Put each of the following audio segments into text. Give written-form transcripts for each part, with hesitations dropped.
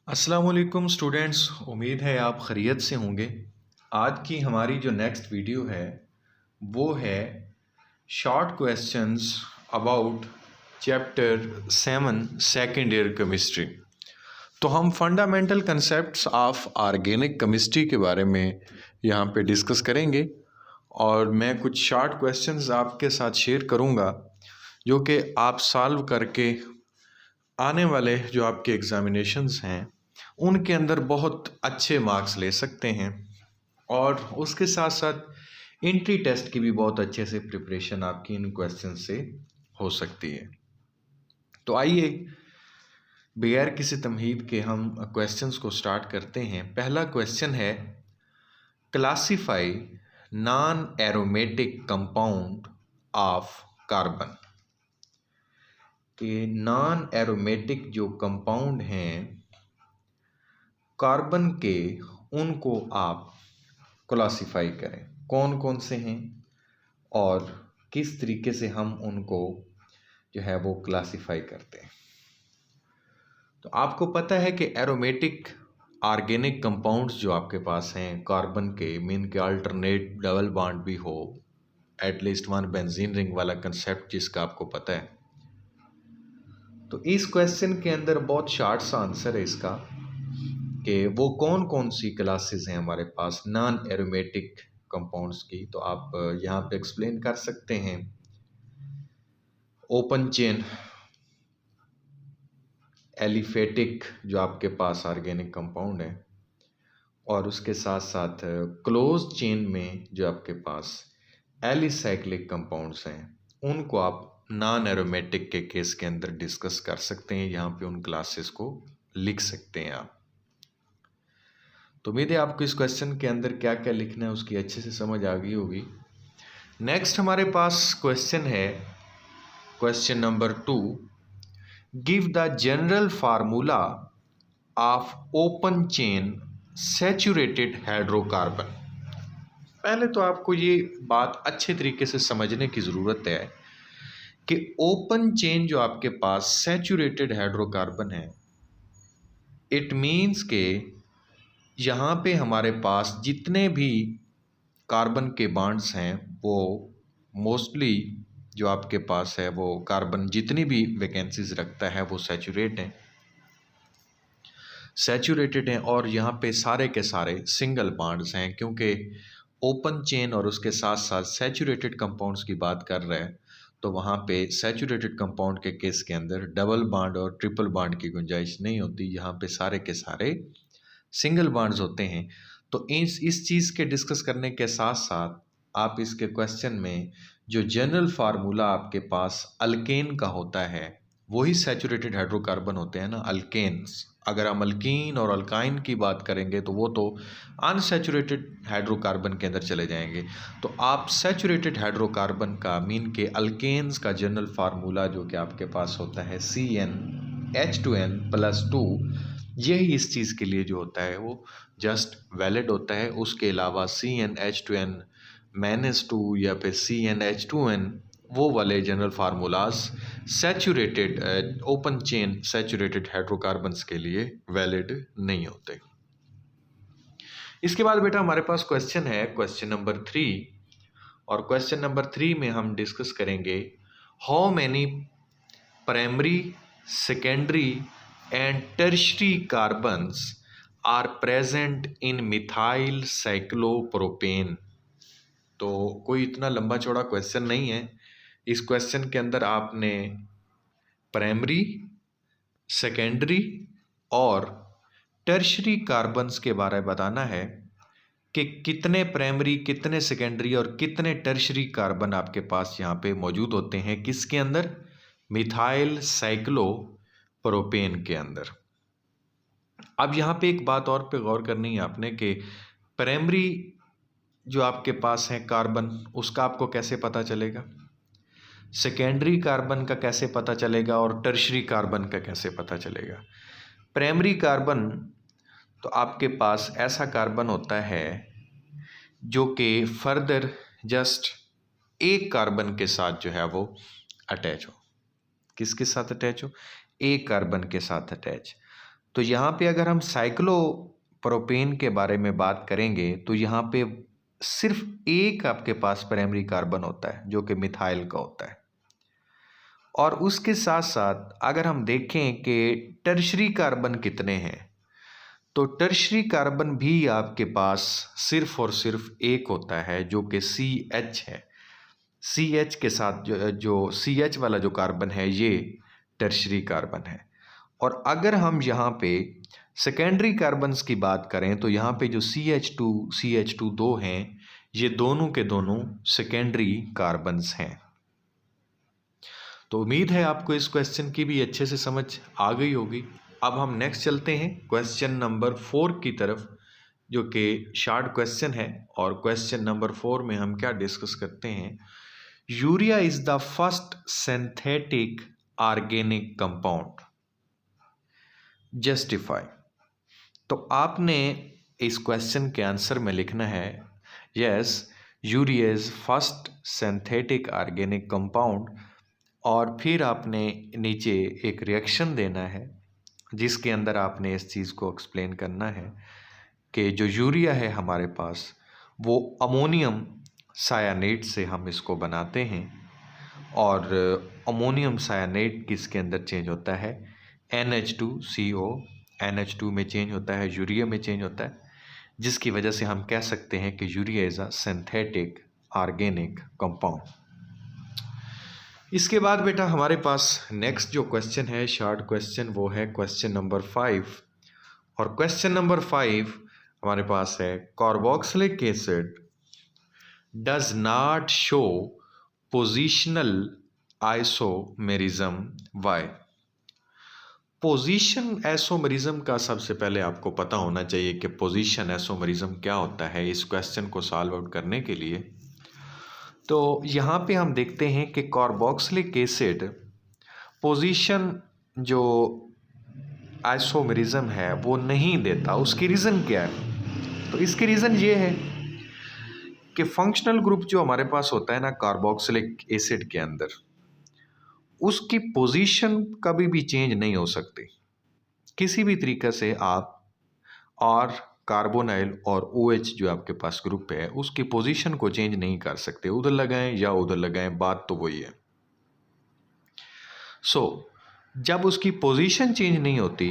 अस्सलाम वालेकुम स्टूडेंट्स, उम्मीद है आप खैरियत से होंगे। आज की हमारी जो नेक्स्ट वीडियो है वो है short questions about chapter 7 second year chemistry. तो हम fundamental concepts of organic chemistry के बारे में यहाँ पे डिस्कस करेंगे और मैं कुछ शॉर्ट क्वेश्चंस आपके साथ शेयर करूँगा जो कि आप सॉल्व करके आने वाले जो आपके एग्ज़ामिनेशंस हैं उनके अंदर बहुत अच्छे मार्क्स ले सकते हैं और उसके साथ साथ एंट्री टेस्ट की भी बहुत अच्छे से प्रिपरेशन आपकी इन क्वेश्चन से हो सकती है। तो आइए बगैर किसी तमहीद के हम क्वेश्चंस को स्टार्ट करते हैं। पहला क्वेश्चन है, classify non aromatic compound of carbon. कि नॉन एरोमेटिक जो कंपाउंड हैं कार्बन के, उनको आप क्लासिफाई करें, कौन कौन से हैं और किस तरीके से हम उनको जो है वो क्लासिफाई करते हैं। तो आपको पता है कि एरोमेटिक ऑर्गेनिक कंपाउंड्स जो आपके पास हैं कार्बन के, मीन के अल्टरनेट डबल बॉन्ड भी हो, एटलीस्ट वन बेंजीन रिंग वाला कंसेप्ट जिसका आपको पता है। तो इस क्वेश्चन के अंदर बहुत शॉर्ट सा आंसर है इसका कि वो कौन कौन सी क्लासेस हैं हमारे पास नॉन एरोमेटिक कंपाउंड्स की। तो आप यहाँ पे एक्सप्लेन कर सकते हैं। ओपन चेन एलिफेटिक जो आपके पास ऑर्गेनिक कंपाउंड है, और उसके साथ साथ क्लोज चेन में जो आपके पास एलिसाइक्लिक कंपाउंड्स हैं उनको आप नॉन एरोमेटिक के केस के अंदर डिस्कस कर सकते हैं। यहाँ पे उन क्लासेस को लिख सकते हैं आप। तो उम्मीद है आपको इस क्वेश्चन के अंदर क्या क्या लिखना है उसकी अच्छे से समझ आ गई होगी। नेक्स्ट हमारे पास क्वेश्चन है, question number 2, give the general formula of open chain saturated hydrocarbon. पहले तो आपको ये बात अच्छे तरीके से समझने की ज़रूरत है कि ओपन चेन जो आपके पास सैचुरेटेड हाइड्रोकार्बन है, इट मीन्स के यहाँ पे हमारे पास जितने भी कार्बन के बॉन्ड्स हैं वो मोस्टली जो आपके पास है वो कार्बन जितनी भी वैकेंसीज रखता है वो सैचुरेटेड हैं और यहाँ पे सारे के सारे सिंगल बॉन्ड्स हैं। क्योंकि ओपन चेन और उसके साथ साथ सैचुरेटेड कंपाउंड्स की बात कर रहे हैं तो वहाँ पे सैचुरेटेड कंपाउंड के केस के अंदर डबल बॉन्ड और ट्रिपल बॉन्ड की गुंजाइश नहीं होती। यहाँ पे सारे के सारे सिंगल बॉन्ड्स होते हैं। तो इस चीज़ के डिस्कस करने के साथ साथ आप इसके क्वेश्चन में जो जनरल फार्मूला आपके पास अल्केन का होता है वही सैचुरेटेड हाइड्रोकार्बन होते हैं ना, अल्केन्स। अगर हम अल्कीन और अल्काइन की बात करेंगे तो वो तो अनसैचुरेटेड हाइड्रोकार्बन के अंदर चले जाएंगे। तो आप सैचुरेटेड हाइड्रोकार्बन का मीन के अल्केन्स का जनरल फार्मूला जो कि आपके पास होता है CnH2n+2, यही इस चीज़ के लिए जो होता है वो जस्ट वैलिड होता है। उसके अलावा CnH2n-2 या फिर CnH2n वो वाले general formulas saturated open chain saturated hydrocarbons के लिए वैलिड नहीं होते। इसके बाद बेटा हमारे पास क्वेश्चन है, क्वेश्चन नंबर 3, और क्वेश्चन नंबर 3 में हम डिस्कस करेंगे how many primary, secondary and tertiary carbons are present in methyl cyclopropane. तो कोई इतना लंबा चौड़ा क्वेश्चन नहीं है। इस क्वेश्चन के अंदर आपने प्राइमरी, सेकेंडरी और टर्शरी कार्बन्स के बारे में बताना है कि कितने प्राइमरी, कितने सेकेंडरी और कितने टर्शरी कार्बन आपके पास यहाँ पे मौजूद होते हैं किसके अंदर, मिथाइल साइक्लोप्रोपेन के अंदर। अब यहाँ पे एक बात और पे गौर करनी है आपने कि प्राइमरी जो आपके पास है कार्बन उसका आपको कैसे पता चलेगा, सेकेंडरी कार्बन का कैसे पता चलेगा और टर्शरी कार्बन का कैसे पता चलेगा। प्राइमरी कार्बन तो आपके पास ऐसा कार्बन होता है जो कि फर्दर जस्ट एक कार्बन के साथ जो है वो अटैच हो। किसके साथ अटैच हो, एक कार्बन के साथ अटैच। तो यहाँ पे अगर हम साइक्लोप्रोपेन के बारे में बात करेंगे तो यहाँ पे सिर्फ एक आपके पास प्राइमरी कार्बन होता है जो कि मिथाइल का होता है। और उसके साथ साथ अगर हम देखें कि टर्शरी कार्बन कितने हैं, तो टर्शरी कार्बन भी आपके पास सिर्फ और सिर्फ एक होता है जो कि CH है। CH के साथ जो CH वाला जो कार्बन है ये टर्शरी कार्बन है। और अगर हम यहाँ पे सेकेंडरी कार्बन्स की बात करें तो यहाँ पे जो CH2 CH2 दो हैं, ये दोनों के दोनों सेकेंडरी कार्बन्स हैं। तो उम्मीद है आपको इस क्वेश्चन की भी अच्छे से समझ आ गई होगी। अब हम नेक्स्ट चलते हैं क्वेश्चन नंबर 4 की तरफ, जो कि शॉर्ट क्वेश्चन है। और क्वेश्चन नंबर 4 में हम क्या डिस्कस करते हैं, urea is the first synthetic organic compound, justify. तो आपने इस क्वेश्चन के आंसर में लिखना है yes urea is first synthetic organic compound, और फिर आपने नीचे एक रिएक्शन देना है जिसके अंदर आपने इस चीज़ को एक्सप्लेन करना है कि जो यूरिया है हमारे पास वो अमोनियम सायानेट से हम इसको बनाते हैं। और अमोनियम सायानेट किसके अंदर चेंज होता है, NH2CO, NH2 में चेंज होता है, यूरिया में चेंज होता है, जिसकी वजह से हम कह सकते हैं कि urea is a synthetic organic compound. इसके बाद बेटा हमारे पास नेक्स्ट जो क्वेश्चन है शॉर्ट क्वेश्चन, वो है क्वेश्चन नंबर 5। और क्वेश्चन नंबर 5 हमारे पास है carboxylic acid does not show positional isomerism why. Position isomerism का सबसे पहले आपको पता होना चाहिए कि पोजीशन आइसोमेरिज्म क्या होता है इस क्वेश्चन को सॉल्व आउट करने के लिए। तो यहाँ पे हम देखते हैं कि कार्बोक्सिलिक एसिड पोजीशन जो आइसोमेरिज्म है वो नहीं देता। उसकी रीज़न क्या है, तो इसकी रीज़न ये है कि फंक्शनल ग्रुप जो हमारे पास होता है ना कार्बोक्सिलिक एसिड के अंदर, उसकी पोजीशन कभी भी चेंज नहीं हो सकती किसी भी तरीके से। आप और कार्बोनाइल और OH जो आपके पास ग्रुप है उसकी पोजीशन को चेंज नहीं कर सकते, उधर लगाएं या उधर लगाएं, बात तो वही है। जब उसकी पोजीशन चेंज नहीं होती,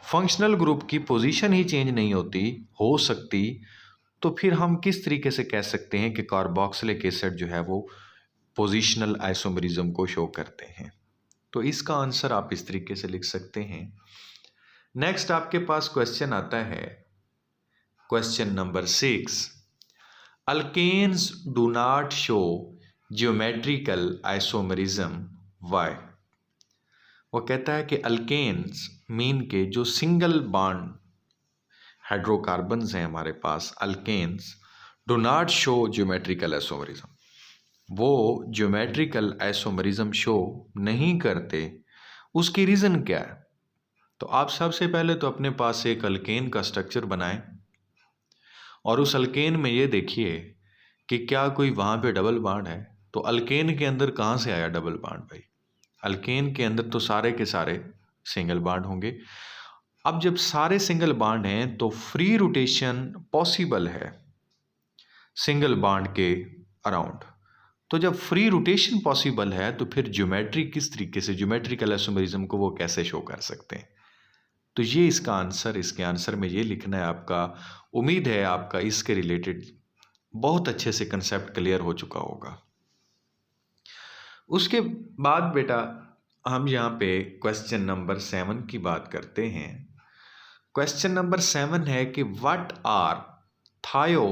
फंक्शनल ग्रुप की पोजीशन ही चेंज नहीं होती हो सकती, तो फिर हम किस तरीके से कह सकते हैं कि कार्बोक्सिलिक एसिड जो है वो पोजीशनल आइसोमेरिज्म को शो करते हैं। तो इसका आंसर आप इस तरीके से लिख सकते हैं। नेक्स्ट आपके पास क्वेश्चन आता है question number 6, alkenes do not show geometrical isomerism why. वो कहता है कि अल्केन्स मीन के जो सिंगल बॉन्ड हाइड्रोकार्बन्स हैं हमारे पास, alkenes do not show geometrical isomerism, वो ज्योमेट्रिकल आइसोमेरिज्म शो नहीं करते। उसकी रीज़न क्या है, तो आप सबसे पहले तो अपने पास एक अल्केन का स्ट्रक्चर बनाएं और उस अल्केन में ये देखिए कि क्या कोई वहाँ पे डबल बॉन्ड है। तो अल्केन के अंदर कहाँ से आया डबल बॉन्ड भाई, अल्केन के अंदर तो सारे के सारे सिंगल बॉन्ड होंगे। अब जब सारे सिंगल बॉन्ड हैं तो फ्री रोटेशन पॉसिबल है सिंगल बॉन्ड के अराउंड। तो जब फ्री रोटेशन पॉसिबल है तो फिर ज्योमेट्री किस तरीके से, ज्योमेट्रिकल आइसोमेरिज्म को वो कैसे शो कर सकते हैं। तो ये इसका आंसर, इसके आंसर में ये लिखना है आपका। उम्मीद है आपका इसके रिलेटेड बहुत अच्छे से कंसेप्ट क्लियर हो चुका होगा। उसके बाद बेटा हम यहाँ पे क्वेश्चन नंबर 7 की बात करते हैं। क्वेश्चन नंबर 7 है कि व्हाट आर थायो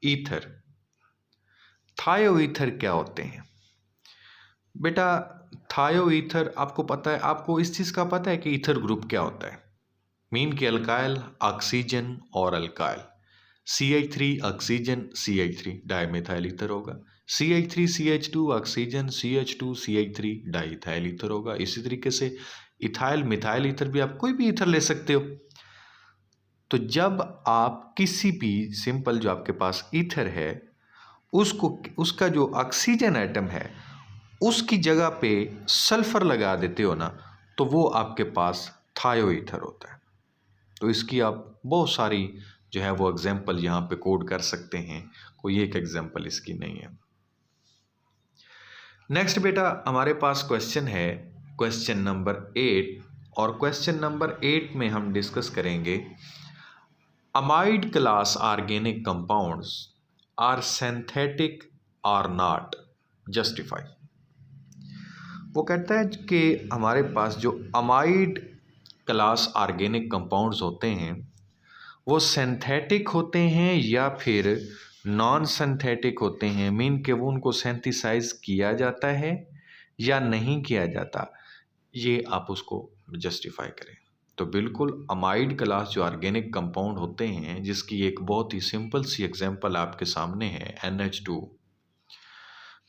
ईथर। थायो ईथर क्या होते हैं बेटा, थायो ईथर आपको पता है, आपको इस चीज़ का पता है कि ईथर ग्रुप क्या होता है। मीन के अल्काइल, ऑक्सीजन और alkyl, CH3 oxygen, CH3 dimethyl ether होगा, CH3 CH2 oxygen, CH2 CH3 diethyl ether होगा। इसी तरीके से इथाइल मिथाइल ईथर भी, आप कोई भी ईथर ले सकते हो। तो जब आप किसी भी सिंपल जो आपके पास ईथर है उसको, उसका जो ऑक्सीजन एटम है उसकी जगह पे सल्फर लगा देते हो ना, तो वो आपके पास थायो ईथर होता है। तो इसकी आप बहुत सारी जो है वो एग्जाम्पल यहाँ पे कोड कर सकते हैं, कोई एक एग्जाम्पल इसकी नहीं है। नेक्स्ट बेटा हमारे पास क्वेश्चन है क्वेश्चन नंबर 8, और क्वेश्चन नंबर 8 में हम डिस्कस करेंगे amide class organic compounds are synthetic or not, justify. वो कहता है कि हमारे पास जो अमाइड क्लास ऑर्गेनिक कंपाउंड्स होते हैं वो सिंथेटिक होते हैं या फिर नॉन सिंथेटिक होते हैं, मीन के वो उनको सिंथेसाइज किया जाता है या नहीं किया जाता, ये आप उसको जस्टिफाई करें। तो बिल्कुल अमाइड क्लास जो ऑर्गेनिक कंपाउंड होते हैं, जिसकी एक बहुत ही सिंपल सी एग्जांपल आपके सामने है NH2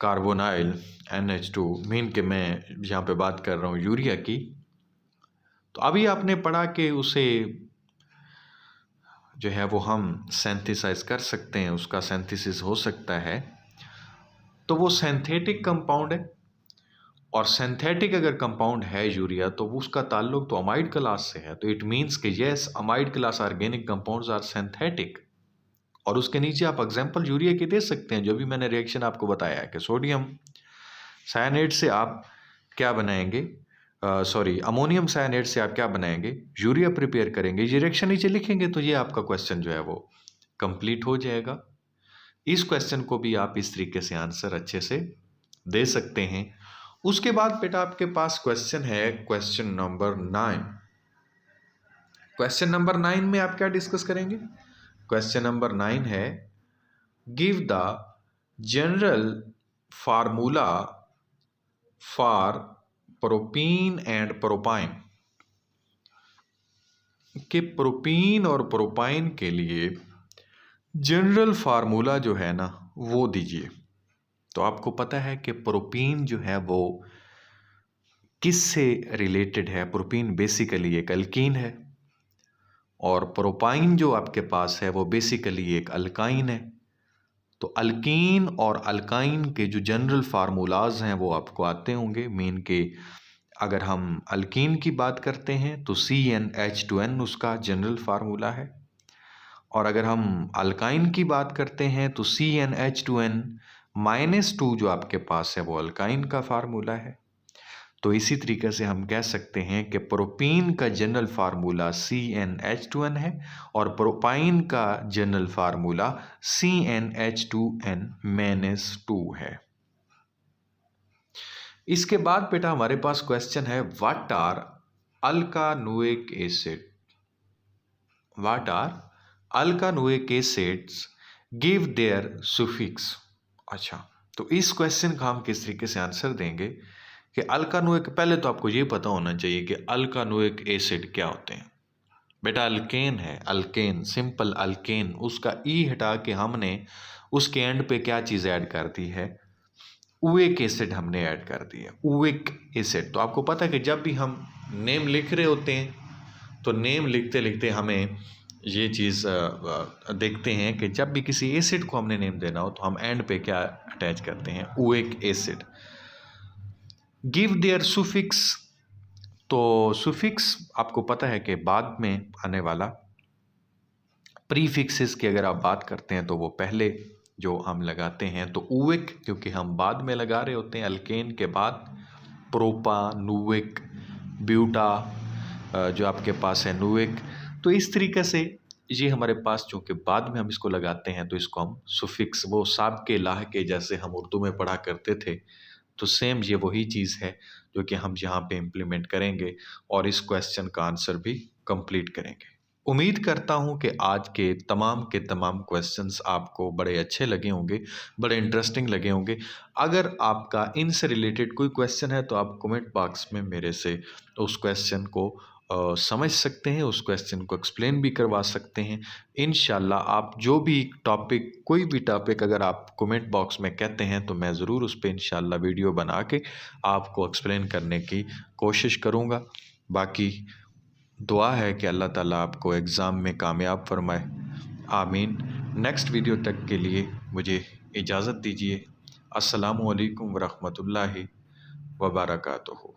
कार्बोनाइल NH2, मीन के मैं यहाँ पे बात कर रहा हूँ यूरिया की। तो अभी आपने पढ़ा कि उसे जो है वो हम सिंथेसाइज कर सकते हैं, उसका सिंथेसिस हो सकता है, तो वो सिंथेटिक कंपाउंड है। और सिंथेटिक अगर कंपाउंड है यूरिया तो वो उसका ताल्लुक तो अमाइड क्लास से है, तो इट मीन्स कि yes amide class organic compounds are synthetic. और उसके नीचे आप एग्जांपल यूरिया की दे सकते हैं, जो भी मैंने रिएक्शन आपको बताया है कि सोडियम साइनाइड से आप क्या बनाएंगे, सॉरी अमोनियम साइनाइड से आप क्या बनाएंगे, यूरिया प्रिपेयर करेंगे। ये रिएक्शन नीचे लिखेंगे तो ये आपका क्वेश्चन जो है वो कंप्लीट हो जाएगा। इस क्वेश्चन को भी आप इस तरीके से आंसर अच्छे से दे सकते हैं। उसके बाद बेटा आपके पास क्वेश्चन है क्वेश्चन नंबर 9। क्वेश्चन नंबर 9 में आप क्या डिस्कस करेंगे? क्वेश्चन नंबर 9 है give the general formula for propene and propyne, कि प्रोपीन और प्रोपाइन के लिए जनरल फार्मूला जो है ना वो दीजिए। तो आपको पता है कि प्रोपीन जो है वो किससे रिलेटेड है? प्रोपीन बेसिकली एक अल्कीन है और प्रोपाइन जो आपके पास है वो बेसिकली एक अल्काइन है। तो अल्कीन और अल्काइन के जो जनरल फार्मूलाज हैं वो आपको आते होंगे। मीन के अगर हम अल्कीन की बात करते हैं तो CnH2n उसका जनरल फार्मूला है, और अगर हम अल्काइन की बात करते हैं तो CnH2n-2 जो आपके पास है वो अल्काइन का फार्मूला है। तो इसी तरीके से हम कह सकते हैं कि प्रोपीन का जनरल फार्मूला CnH2n है और प्रोपाइन का जनरल फार्मूला CnH2n-2 है। इसके बाद बेटा हमारे पास क्वेश्चन है what are alkanoic acid, what are alkanoic acids give their suffix. अच्छा, तो इस क्वेश्चन का हम किस तरीके से आंसर देंगे कि अल्कानुइक, पहले तो आपको ये पता होना चाहिए कि अल्कानुइक एसिड क्या होते हैं। बेटा अल्केन है, अल्केन सिंपल अल्केन, उसका ई हटा के हमने उसके एंड पे क्या चीज़ ऐड कर दी है, उइक एसिड हमने ऐड कर दी है, उइक एसिड। तो आपको पता है कि जब भी हम नेम लिख रहे होते हैं तो नेम लिखते लिखते हमें ये चीज़ देखते हैं कि जब भी किसी एसिड को हमने नेम देना हो तो हम एंड पे क्या अटैच करते हैं, उइक एसिड। गिव देयर सुफिक्स, तो सुफिक्स आपको पता है कि बाद में आने वाला, प्रीफिक्सेस की अगर आप बात करते हैं तो वो पहले जो हम लगाते हैं तो उविक, क्योंकि हम बाद में लगा रहे होते हैं अल्केन के बाद, प्रोपा नुविक, ब्यूटा जो आपके पास है नुविक। तो इस तरीके से ये हमारे पास चूँकि बाद में हम इसको लगाते हैं तो इसको हम सुफिक्स, वो साब के लाह के जैसे हम उर्दू में पढ़ा करते थे, तो सेम ये वही चीज़ है जो कि हम यहाँ पे इम्प्लीमेंट करेंगे और इस क्वेश्चन का आंसर भी कंप्लीट करेंगे। उम्मीद करता हूँ कि आज के तमाम क्वेश्चंस आपको बड़े अच्छे लगे होंगे, बड़े इंटरेस्टिंग लगे होंगे। अगर आपका इनसे रिलेटेड कोई क्वेश्चन है तो आप कमेंट बॉक्स में मेरे से उस क्वेश्चन को समझ सकते हैं, उस क्वेश्चन को एक्सप्लेन भी करवा सकते हैं। इंशाल्लाह आप जो भी टॉपिक, कोई भी टॉपिक अगर आप कमेंट बॉक्स में कहते हैं तो मैं ज़रूर उस पर इंशाल्लाह वीडियो बना के आपको एक्सप्लेन करने की कोशिश करूँगा। बाकी दुआ है कि अल्लाह ताला आपको एग्ज़ाम में कामयाब फरमाए, आमीन। नेक्स्ट वीडियो तक के लिए मुझे इजाज़त दीजिए। अस्सलामु अलैकुम व रहमतुल्लाहि व बरकातुहू।